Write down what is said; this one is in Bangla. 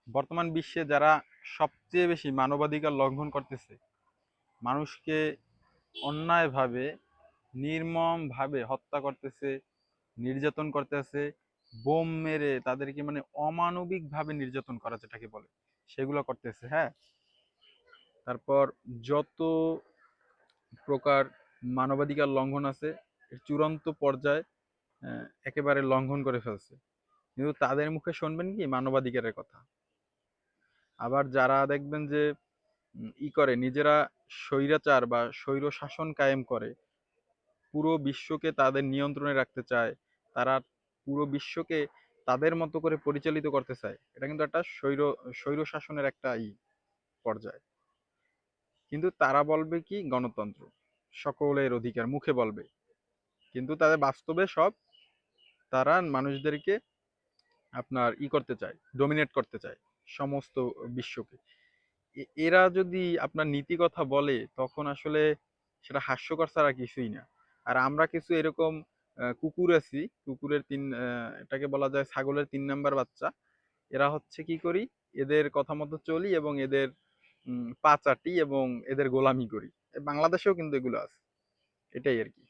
বর্তমান বিশ্বে যারা সবচেয়ে বেশি মানবাধিকার লঙ্ঘন করতেছে, মানুষকে অন্যায়ভাবে নির্মমভাবে হত্যা করতেছে, নির্যাতন করতেছে, বোম মেরে তাদেরকে মানে অমানবিকভাবে নির্যাতন করা যেটাকে বলে সেগুলো করতেছে। হ্যাঁ, তারপর যত প্রকার মানবাধিকার লঙ্ঘন আছে এর চূড়ান্ত পর্যায়ে একেবারে লঙ্ঘন করে ফেলছে, কিন্তু তাদের মুখে শুনবেন কি মানবাধিকারের কথা। আবার যারা দেখবেন যে করে নিজেরা স্বৈরাচার বা স্বৈর শাসন কায়েম করে, পুরো বিশ্বকে তাদের নিয়ন্ত্রণে রাখতে চায়, তারা পুরো বিশ্বকে তাদের মতো করে পরিচালিত করতে চায়, এটা কিন্তু একটা স্বৈর শাসনের একটা পর্যায়। কিন্তু তারা বলবে কি গণতন্ত্র, সকলের অধিকার মুখে বলবে, কিন্তু তাদের বাস্তবে সব তারা মানুষদেরকে আপনার করতে চায়, ডমিনেট করতে চায় সমস্ত বিশ্বকে। এরা যদি আপনার নীতি কথা বলে তখন আসলে সেটা হাস্যকর ছাড়া কিছুই না। আর আমরা কিছু এরকম কুকুর আছি, কুকুরের এটাকে বলা যায় ছাগলের 3 নাম্বার বাচ্চা। এরা হচ্ছে কি করি, এদের কথা মতো চলি এবং এদের পা চাটি এবং এদের গোলামি করি। বাংলাদেশেও কিন্তু এগুলো আছে, এটাই আর কি।